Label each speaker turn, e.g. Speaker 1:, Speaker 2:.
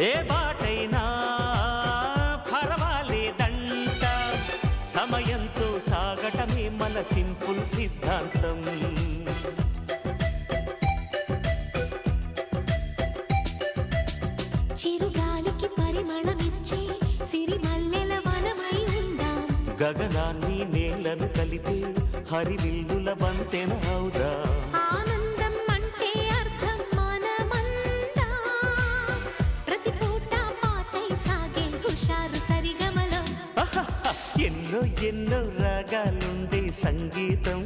Speaker 1: ఏ బాటైనా పర్వాలేదంట, సమయంతో సాగటమే మన సింపుల్ సిద్ధాంతం.
Speaker 2: చిరుగాలికి పరిమళమిచ్చే సిరిమల్లెల వనమై ఉందాం,
Speaker 1: గగనాన్ని నేలను కలిపే హరివిల్లుల వంతెన అవుదాం.
Speaker 2: ఆనందం అంటే అర్థం మనమందా, ప్రతి పూట పాతై సాగే హుషారు సరిగమలో.
Speaker 1: ఎన్నో ఎన్నో రాగాలుండే సంగీతం